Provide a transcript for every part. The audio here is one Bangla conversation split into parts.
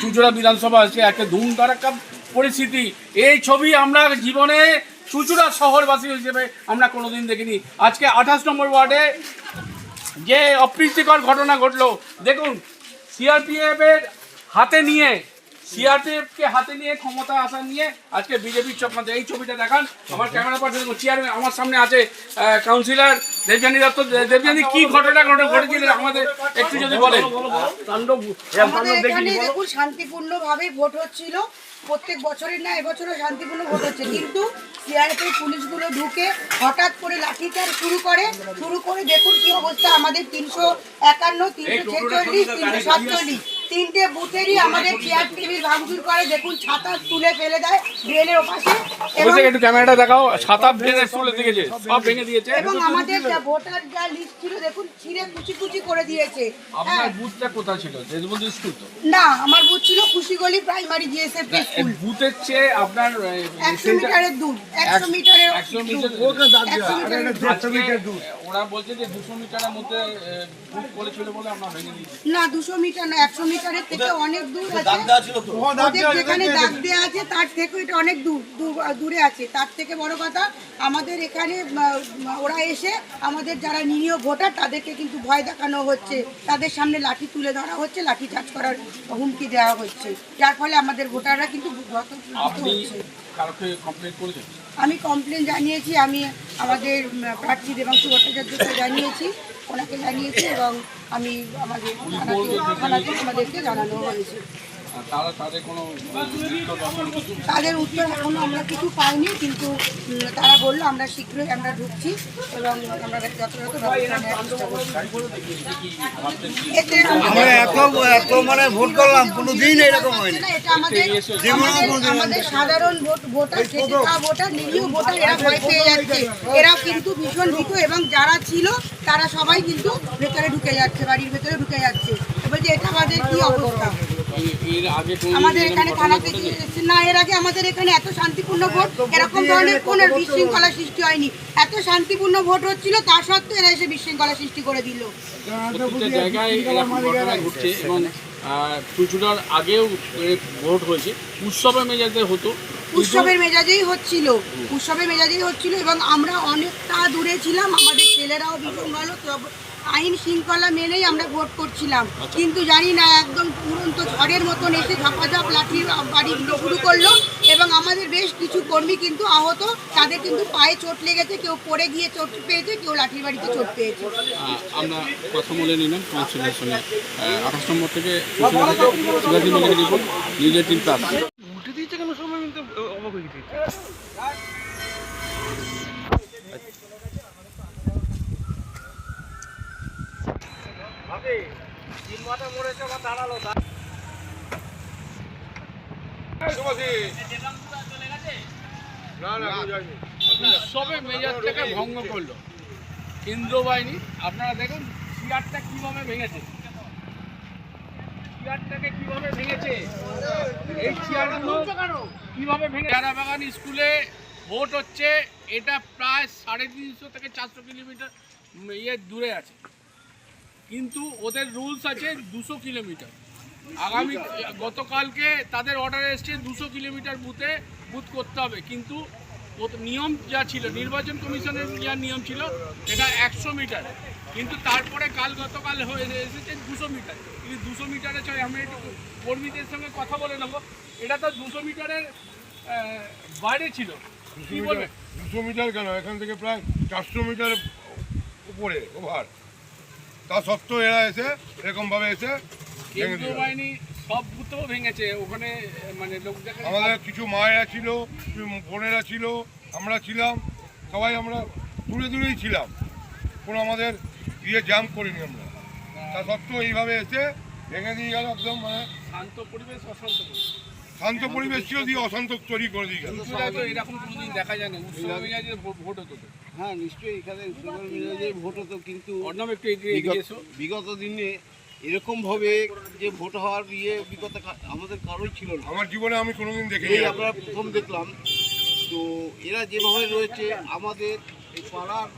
চুঁচুড়া বিধানসভা আজকে একটা ধুমধারাক্কা পরিস্থিতি। এই ছবি আমরা জীবনে চুঁচুড়া শহরবাসী হিসেবে আমরা কোনোদিন দেখিনি। আজকে 28 নম্বর ওয়ার্ডে যে অপ্রীতিকর ঘটনা ঘটলো, দেখুন সিআরপিএফের হাতে নিয়ে, সিআরপিএফকে হাতে নিয়ে ক্ষমতা আসা নিয়ে আজকে বিজেপির চক্রান্ত। এই ছবিটা দেখান আমার ক্যামেরা পার্সন চেয়ারম্যান, আমার সামনে আছে কাউন্সিলর দেবযানী দত্ত। দেবযানী, কি ঘটনা ঘটেছিল আমাদের একটু যদি বলেন। দেখুন, শান্তিপূর্ণভাবে ভোট হচ্ছিল প্রত্যেক বছরের না, এবছরও শান্তিপূর্ণ ভোট হচ্ছে, কিন্তু সিআরপিএফ পুলিশগুলো ঢুকে হঠাৎ করে লাঠিচার্জ শুরু করে দেখুন কি অবস্থা। আমাদের 351, 346, 347 তিনটে বুথেরই আমাদের চেয়ার টেবিল ভাঙচুর করে। দেখুন ছাতা তুলে ফেলে দেয় ড্রেনের ওপাশে, একটু ক্যামেরাটা দেখাও। ছাতা ভেঙে তুলে দিয়েছে, সব ভেঙে দিয়েছে, এবং আমাদের যা ভোটার যা লিস্ট ছিল দেখুন ছিঁড়ে কুচি করে দিয়েছে। আপনার বুথটা কোথায় ছিল? দেশবন্ধু স্কুল তো না, আমার বুথ ছিল খুশিগলি প্রাইমারি জিএসএফ স্কুল। বুথের চেয়ে আপনার 100 মিটারের দূর, 100 মিটারের দূর। ওরা বলছে যে 200 মিটারের মধ্যে বুথ করেছিল বলে আমরা ভেঙে দিয়েছি। না, 200 মিটার না, 100 মিটারের থেকে অনেক দূর আছে। ওদের যেখানে দাগ দেওয়া আছে তার থেকে এটা অনেক দূরে আছে। তার থেকে বড় কথা, আমাদের এখানে ওরা এসে আমাদের যারা নিরীহ ভোটার তাদেরকে কিন্তু ভয় দেখানো হচ্ছে, তাদের সামনে লাঠি তুলে ধরা হচ্ছে, লাঠি চার্জ করার হুমকি দেওয়া হচ্ছে, যার ফলে আমাদের ভোটাররা কিন্তু হচ্ছে। আমি কমপ্লেন জানিয়েছি, আমি আমাদের প্রার্থী দেবাংশু ভট্টাচার্যকে জানিয়েছি, ওনাকে জানিয়েছি, এবং আমি আমাদের থানাতে আমাদেরকে জানানো হয়েছে। তাদের উত্তর এখনো আমরা কিছু পাইনি, কিন্তু তারা বললো আমরা শীঘ্রই আমরা ঢুকছি এবং আমরা যথাযথ আমাদের সাধারণ ভোটার নিরীহ ভোটার এরা ভয় পেয়ে যাচ্ছে। এরা কিন্তু ভীষণ ভীত, এবং যারা ছিল তারা সবাই কিন্তু ভেতরে ঢুকে যাচ্ছে, বাড়ির ভেতরে ঢুকে যাচ্ছে। এবার যে এটা আমাদের কি অবস্থা। আমাদের এখানে থানাতে না, এর আগে আমাদের এখানে এত শান্তিপূর্ণ ভোট, এরকম ধরনের কোন বিশৃঙ্খলা সৃষ্টি হয়নি। এত শান্তিপূর্ণ ভোট হচ্ছিল, তা সত্ত্বেও এরা এসে বিশৃঙ্খলা সৃষ্টি করে দিল। এবং চুঁচুড়ার আগেও ভোট হয়েছে, উৎসবের মেজাজে হতো, উৎসবের মেজাজেই হচ্ছিল, এবং আমরা অনেকটা দূরে ছিলাম। আমাদের ছেলেরাও ভীষণ ভালো, আইন শৃঙ্খলা মেনেই আমরা ভোট করছিলাম, কিন্তু জানি না একদম তুরন্ত ঝড়ের মতন এসে ঝাপাঝাপ লাঠির বাড়ি শুরু করলো, এবং আমাদের বেশ কিছু কর্মী কিন্তু আহত, তাদের কিন্তু পায়ে চোট লেগেছে, কেউ পড়ে গিয়ে চোট পেয়েছে, কেউ লাঠির বাড়িতে চোট পেয়েছে। আমরা কথা বলে নিলাম কাউন্সিলরের সঙ্গে। 28 নম্বর থেকে শিবাজি নগরের রিপোর্ট, নিউজ 18+। উঠে দিয়েছে কেন সময়, কিন্তু অবাক হয়ে গেছে। উৎসবের মেজাজটাকে ভঙ্গ করলো কেন্দ্র বাহিনী। আপনারা দেখুন চেয়ারটা কিভাবে ভেঙেছে, চেয়ারটাকে কিভাবে ভেঙেছে, এই চেয়ারগুলো কিভাবে ভেঙে। চারাবাগান স্কুলে ভোট হচ্ছে, এটা প্রায় 350 থেকে 400 কিলোমিটার দূরে আছে, কিন্তু ওদের রুলস আছে 200 কিলোমিটার। গতকালকে তাদের অর্ডার এসছে 200 কিলোমিটার বুথ করতে হবে, কিন্তু নিয়ম যা ছিল, নির্বাচন কমিশনের যা নিয়ম ছিল সেটা 100 মিটার, কিন্তু তারপরে গতকাল হয়ে এসেছে 200 মিটার। কিন্তু 200 মিটারে আমি একটু কর্মীদের সঙ্গে কথা বলে নেবো, এটা তো 200 মিটারের বাইরে ছিল। 200 মিটার কেন, এখান থেকে প্রায় 400 মিটার উপরে ওভার, তা সত্ত্বেও এরা এসে এরকমভাবে এসে কেন্দ্রীয় বাহিনী সব বুথও ভেঙেছে। ওখানে মানে লোক আমাদের কিছু মায়েরা ছিল, বোনেরা ছিল, আমরা ছিলাম, সবাই আমরা দূরেই ছিলাম, কোনো আমাদের জ্যাম করিনি আমরা। তা সত্ত্বেও এইভাবে এসে ভেঙে দিয়ে গেল, একদম মানে শান্ত পরিবেশ, শান্ত পরিবেশ ছিল, দিয়ে অশান্ত তৈরি করে দিয়ে গেল। এরকম কোনোদিন দেখা যায় না, উৎসবের মেজাজে ভোট হতো তো। হ্যাঁ, নিশ্চয়ই এখানে উৎসবের মেজাজে ভোট হতো, কিন্তু একটু এগিয়ে এসো। বিগত দিনে এরকমভাবে যে ভোট হওয়ার অভিজ্ঞতা আমাদের কারোই ছিল না। আমার জীবনে আমি কোনোদিন দেখিনি, আমরা প্রথম দেখলাম। তো এরা যেভাবে রয়েছে, আমাদের এই পাড়ার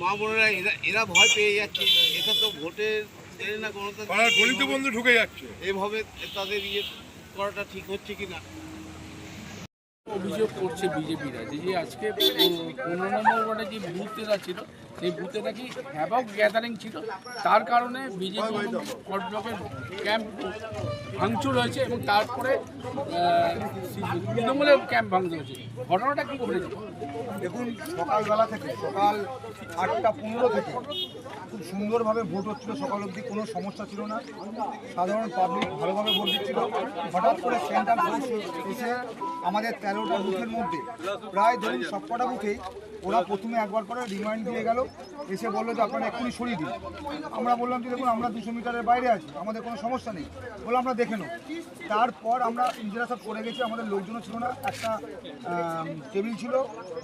মা বোনেরা এরা ভয় পেয়ে যাচ্ছে। এটা তো ভোটের জানি না পাড়ার গলিতে বন্ধু ঢুকে যাচ্ছে। এভাবে তাদের ইয়ে করাটা ঠিক হচ্ছে কি না। অভিযোগ করছে বিজেপিরা যে আজকে 15 নম্বর ওয়ার্ডে যে বুথেরা ছিল সেই বুথে নাকি হ্যাভক গ্যাদারিং ছিল, তার কারণে বিজেপি এবং কট ব্লকের ক্যাম্প ভাঙচুর হয়েছে এবং তারপরে তৃণমূলের ক্যাম্প ভাঙচুর হয়েছে। ঘটনাটা কি ঘটেছে? দেখুন, সকালবেলা থেকে সকাল 8:15 থেকে খুব সুন্দরভাবে ভোট হচ্ছিল, সকাল অবধি কোনো সমস্যা ছিল না, সাধারণ পাবলিক ভালোভাবে ভোট দিচ্ছিল। হঠাৎ করে সেন্ট্রাল পুলিশ এসে আমাদের 13টা বুথের মধ্যে প্রায় ধরুন সবকটা বুথেই ওরা প্রথমে একবার করে রিমাইন্ড দিয়ে গেল, এসে বললো যে আপনারা এক্ষুনি সরিয়ে দিন। আমরা বললাম যে দেখুন আমরা 200 মিটারের বাইরে আছি, আমাদের কোনো সমস্যা নেই, বলে আমরা দেখে নেব। তারপর আমরা নিজেরা সব করে গেছি, আমাদের লোকজনও ছিল না, একটা টেবিল ছিল,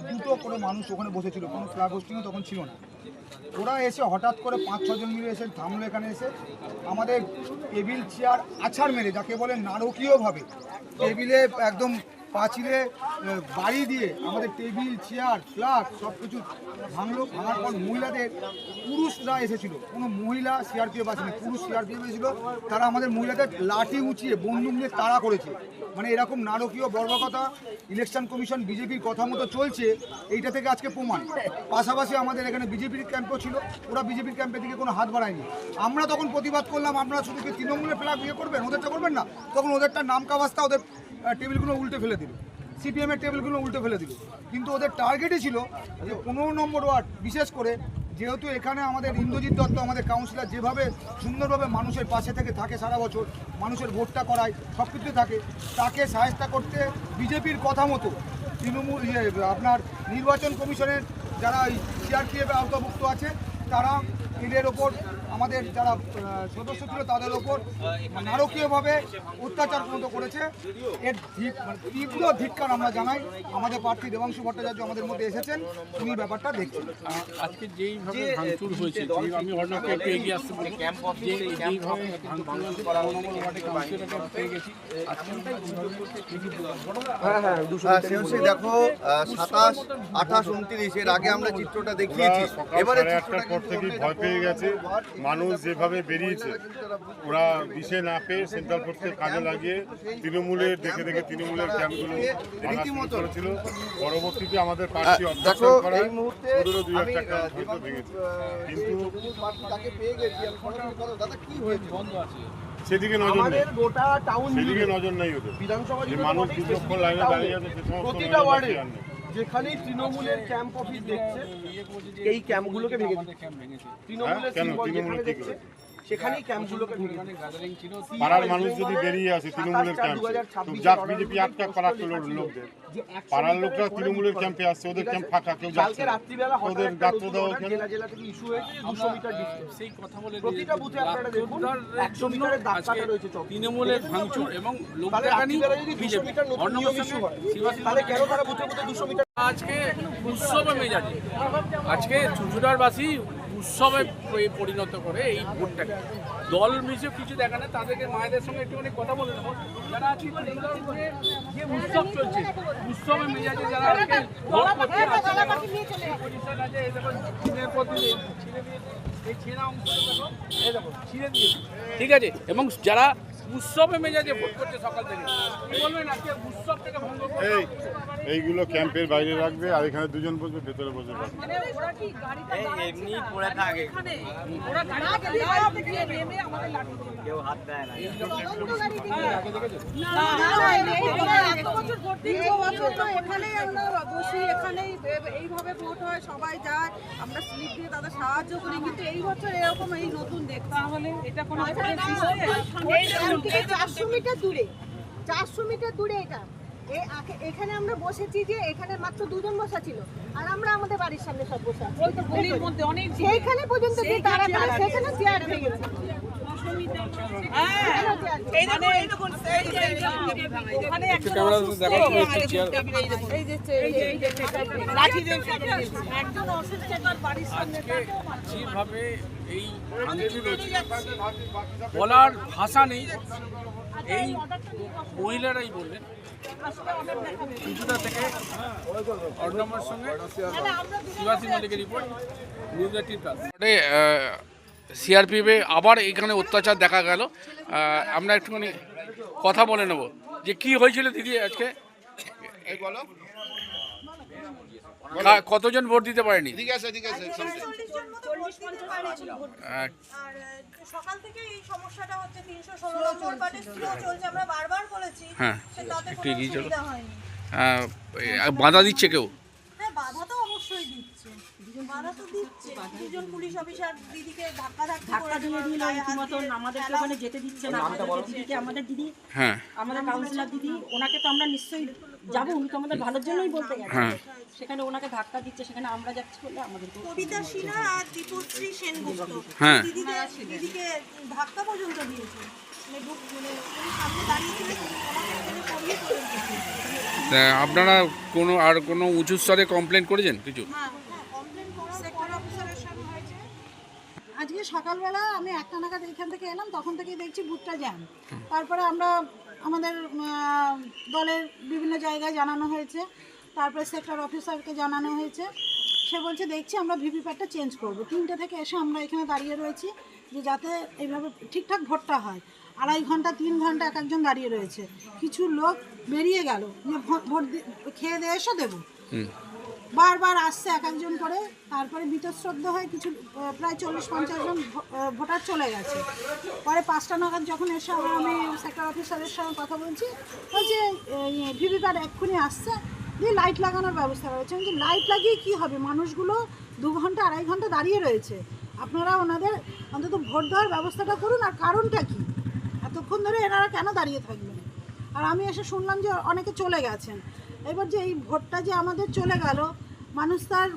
2টো করে মানুষ ওখানে বসেছিল, কোনো ফ্ল্যাগ হোস্টিংও তখন ছিল না। ওরা এসে হঠাৎ করে 5-6 জন মিলে এসে থামলো এখানে, এসে আমাদের টেবিল চেয়ার আছাড় মেরে, যাকে বলে নারকীয়ভাবে টেবিলে একদম পাঁচিলে বাড়ি দিয়ে আমাদের টেবিল চেয়ার ফ্ল্যাগ সব কিছু ভাঙলো। ভাঙার পর মহিলাদের, পুরুষরা এসেছিল, কোনো মহিলা সিআরপিএফ আসেনি, পুরুষ সিআরপিএফ এসেছিল, তারা আমাদের মহিলাদের লাঠি উঁচিয়ে বন্দুক নিয়ে তাড়া করেছে। মানে এরকম নারকীয় বর্বরতা ইলেকশন কমিশন বিজেপির কথা মতো চলছে, এইটা থেকে আজকে প্রমাণ। পাশাপাশি আমাদের এখানে বিজেপির ক্যাম্পও ছিল, ওরা বিজেপির ক্যাম্পের দিকে কোনো হাত বাড়ায়নি। আমরা তখন প্রতিবাদ করলাম, আপনারা শুধু কি তৃণমূলের ফ্ল্যাগ ইয়ে করবেন, ওদেরটা করবেন না? তখন ওদেরটা নামকাবাস্তা, ওদের টেবিলগুলো উল্টে ফেলে দিল, সিপিএমের টেবিলগুলো উল্টে ফেলে দিল। কিন্তু ওদের টার্গেটই ছিল যে 15 নম্বর ওয়ার্ড, বিশেষ করে যেহেতু এখানে আমাদের ইন্দ্রজিৎ দত্ত আমাদের কাউন্সিলর যেভাবে সুন্দরভাবে মানুষের পাশে থেকে থাকে সারা বছর, মানুষের ভোটটা করায়, সব কিছু থাকে, তাকে সাহায্য করতে বিজেপির কথা মতো তৃণমূল আপনার নির্বাচন কমিশনের যারা সিআরপিএফে আওতাভুক্ত আছে, তারা এদের ওপর আমাদের যারা সদস্য ছিল তাদের ওপর নারকীয়ভাবে অত্যাচার মতো করেছে। এর তীব্র ধিক্কার আমরা জানাই। আমাদের প্রার্থী দেবাংশু ভট্টাচার্য আমাদের মধ্যে এসেছেন, উনি ব্যাপারটা দেখছেন। আজকে যেইভাবে ভাঙচুর হয়েছে, আমি অর্ণবকে একটু এগিয়ে আসতে বলি, যেইভাবে ভাঙচুর হয়েছে 15 নম্বর ওয়ার্ডে কাউন্সিলরকে পেয়ে গেছি আজকে। দেখো 27, 28, 29 এর আগে আমরা চিত্রটা দেখিয়েছি। এবারে চিত্রটার পর থেকে ভয় পেয়ে গেছে মানুষ, যেভাবে বেরিয়েছে ওরা দিশে না পেয়ে সেন্ট্রাল ফোর্সকে কাজে লাগিয়ে তৃণমূলের দেখে দেখে তৃণমূলের ক্যাম্পগুলো করেছিল। পরবর্তীতে আমাদের প্রার্থী অবজেকশন করায় 15-2 টাকা ভেঙেছে, কিন্তু সেদিকে নজর নেই, সেদিকে নজর নেই ওদের। যে মানুষ দীর্ঘক্ষণ লাইনে দাঁড়িয়ে আছে সে সমস্ত যেখানেই তৃণমূলের ক্যাম্প অফিস দেখছে এই ক্যাম্পগুলোকে ভেঙে দিচ্ছে। তৃণমূলের সিম্বল যেখানে দেখছে সেখানেই ক্যাম্পগুলোকে ভেঙে দিচ্ছে। পাড়ার মানুষ যদি বেরিয়ে আসে তৃণমূলের ক্যাম্পে, তো যাক বিজেপি আটকা পাড়ার লোকদের, পাড়ার লোকরা তৃণমূলের ক্যাম্পে আসছে, ওদের ক্যাম্প ফাঁকা, কেউ যাচ্ছে না, ওদের গাত্র দেওয়া জেলা জেলা থেকে ইস্যু হয়েছে 200 মিটার ডিস্টেন্স। সেই কথা বলে প্রতিটা বুথে আপনারা দেখুন 100 মিটারের দাগ কাটা রয়েছে। তৃণমূলের ভাঙচুর এবং লোকদেখানি বিজেপি তাহলে কেন তারা বুথে বুথে 200 মিটার? আজকে উৎসবে মেজাজে, আজকে চুচুড়ারবাসী উৎসবে পরিণত করে এই ভোটটাকে। দল মিশে কিছু দেখা না, তাদেরকে মায়েদের সঙ্গে একটুখানি কথা বলে নেবো। যারা আজকে যে উৎসব চলছে, উৎসবে মেজাজে যারা আজকে ভোট করতে পজিশন আছে, এই দেখো ছিঁড়ে প্রতি ছিঁড়ে দিয়ে এই ছেঁড়া অংশটা দেখো, এই দেখো ছিঁড়ে দিয়েছে, ঠিক আছে। এবং যারা উৎসবে মেজাজে ভোট করছে সকাল থেকে, বলবেন আজকে উৎসবটাকে ভঙ্গ করে এইগুলো ক্যাম্পের বাইরে রাখবে, আর এখানে দুজন বসবে, ভেতরে বসে রাখবে। এমনি পড়ে থাকে, কেউ হাত দেয় না। এখানেই আমরা বসি, এখানেই এইভাবে ভোট হয়, সবাই যায়, আমরা স্লিপ দিয়ে তাদের সাহায্য করি। কিন্তু এই বছর এরকম এই নতুন দেখতে হলে এটা কোনো 400 মিটার দূরে, 400 মিটার দূরে এটা এখানে আমরা বসেছি, যে এখানে মাত্র 2 জন বসা ছিল, আর আমরা আমাদের বাড়ির সামনে সব বসা ওই তো গলির মধ্যে অনেক, সেইখানে পর্যন্ত যে তারা সেখানে চেয়ার হয়ে গেছে। যেভাবে এই বলার ভাষা নেই, এই মহিলারাই বললেন। কিছুটা থেকে অর্ণবের সঙ্গে শিবাশী মল্লিকের রিপোর্ট, নিউজ 18+। সিআরপিএফে আবার এখানে অত্যাচার দেখা গেল। আমরা একটুখানি কথা বলে নেব যে কি হয়েছিল দিদি আজকে, কতজন ভোট দিতে পারেনি? আর সকাল থেকে এই সমস্যাটা হচ্ছে 316 নম্বর ওয়ার্ডে স্লো চলছে, আমরা বারবার বলেছি। হ্যাঁ, তাতে একটু কোনো এগিয়ে চলো। সুবিধা হয়নি। বাধা দিচ্ছে কেউ? হ্যাঁ, বাধা তো অবশ্যই দিচ্ছে, বাধা তো দিচ্ছে। দুজন পুলিশ অফিসার দিদিকে ধাক্কা দিয়ে দিল রীতিমতো, আমাদেরকে ওখানে যেতে দিচ্ছে না। আমাদের দিদিকে, আমাদের দিদি, হ্যাঁ, আমাদের কাউন্সিলর দিদি, ওনাকে তো আমরা নিশ্চয়ই যাবো, উনি তো আমাদের ভালোর জন্যই বলতে গেছে। হ্যাঁ, সেখানে ওনাকে ধাক্কা দিচ্ছে, সেখানে আমরা যাচ্ছি বলে আমাদের কবিতা সিনহা আর দীপশ্রী সেনগুপ্ত হ্যাঁ, দিদিকে ধাক্কা পর্যন্ত দিয়েছে। মানে উনি সামনে দাঁড়িয়েছিলেন, তা আপনারা কোনো উঁচু স্তরে কমপ্লেন করেছেন কিছু? আজকে সকালবেলা আমি 1টা নাগাদ এখান থেকে এলাম, তখন থেকেই দেখছি বুথটা জ্যাম। তারপরে আমরা আমাদের দলের বিভিন্ন জায়গায় জানানো হয়েছে, তারপরে সেক্টর অফিসারকে জানানো হয়েছে। সে বলছে দেখছি আমরা ভিভিপ্যাটটা চেঞ্জ করবো। 3টে থেকে এসে আমরা এখানে দাঁড়িয়ে রয়েছি যে যাতে এইভাবে ঠিকঠাক ভোটটা হয়। 2.5 ঘন্টা 3 ঘন্টা এক একজন দাঁড়িয়ে রয়েছে। কিছু লোক বেরিয়ে গেল যে ভোট খেয়ে দিয়ে এসে দেবো, বারবার আসছে এক একজন করে। তারপরে বীতশ্রদ্ধ হয়ে কিছু প্রায় 40-50 জন ভোটার চলে গেছে। পরে 5টা নাগাদ যখন এসে আমি সেক্টর অফিসারের সঙ্গে কথা বলছি, বলছে ভিভিপ্যাট এক্ষুনি আসছে, দিয়ে লাইট লাগানোর ব্যবস্থা রয়েছে। যে লাইট লাগিয়ে কী হবে, মানুষগুলো 2 ঘন্টা 2.5 ঘন্টা দাঁড়িয়ে রয়েছে, আপনারা ওনাদের অন্তত ভোট দেওয়ার ব্যবস্থাটা করুন। আর কারণটা কী, এতক্ষণ ধরে এনারা কেন দাঁড়িয়ে থাকবেন? আর আমি এসে শুনলাম যে অনেকে চলে গেছেন। এবার যে এই ভোটটা যে আমাদের চলে গেল, মানুষ তার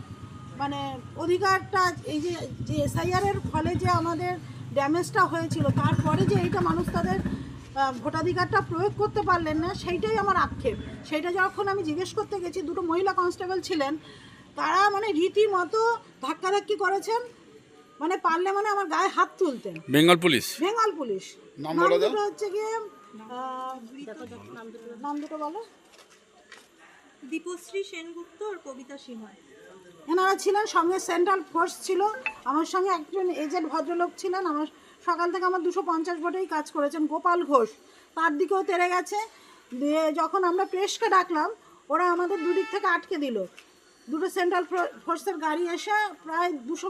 মানে অধিকারটা, এই যে এসআইআরের ফলে যে আমাদের ড্যামেজটা হয়েছিল, তারপরে যে এইটা মানুষ তাদের ভোটাধিকারটা প্রয়োগ করতে পারলেন না, সেইটাই আমার আক্ষেপ। সেইটা যখন আমি জিজ্ঞেস করতে গেছি, 2টো মহিলা কনস্টেবল ছিলেন, তারা মানে রীতিমতো ধাক্কাধাক্কি করেছেন, মানে পারলে মানে আমার গায়ে হাত তুলতেন। বেঙ্গল পুলিশ নাম দুটো হচ্ছে গিয়ে নাম দুটো বলো। দীপশ্রী সেনগুপ্ত আর কবিতা সিনহা এনারা ছিলেন, সঙ্গে সেন্ট্রাল ফোর্স ছিল, আমার সঙ্গে একজন এজেন্ট ভদ্রলোক ছিলেন। আমার সকাল থেকে আমার 250 ভোটেই কাজ করেছেন, গোপাল ঘোষ, তার দিকেও তেড়ে গেছে। দিয়ে যখন আমরা প্রেসকে ডাকলাম, ওরা আমাদের দুদিক থেকে আটকে দিল। 2টো সেন্ট্রাল ফোর্সের গাড়ি এসে প্রায় 200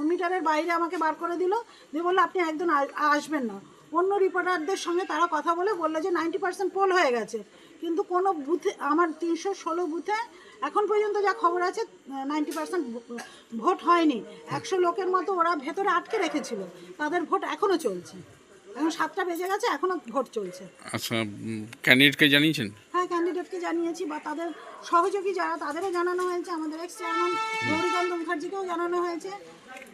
মিটারের বাইরে আমাকে বার করে দিল, দিয়ে বললো আপনি একদম আসবেন না। অন্য রিপোর্টারদের সঙ্গে তারা কথা বললো যে 90% পোল হয়ে গেছে, কিন্তু কোনো বুথে, আমার 316 বুথে এখন পর্যন্ত যা খবর আছে 90% ভোট হয়নি। 100 লোকের মতো ওরা ভেতরে আটকে রেখেছিল, তাদের ভোট এখনও চলছে। এখন 7টা বেজে গেছে, এখনও ভোট চলছে। আচ্ছা, ক্যান্ডিডেটকে জানিয়েছেন? হ্যাঁ, ক্যান্ডিডেটকে জানিয়েছি, বা তাদের সহযোগী যারা তাদেরও জানানো হয়েছে। আমাদের এক্স চেয়ারম্যান গৌরীকান্ত মুখার্জিকেও জানানো হয়েছে।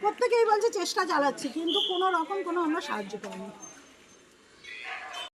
প্রত্যেকেই বলছে চেষ্টা চালাচ্ছি, কিন্তু কোনো রকম কোনো আমরা সাহায্য পাইনি।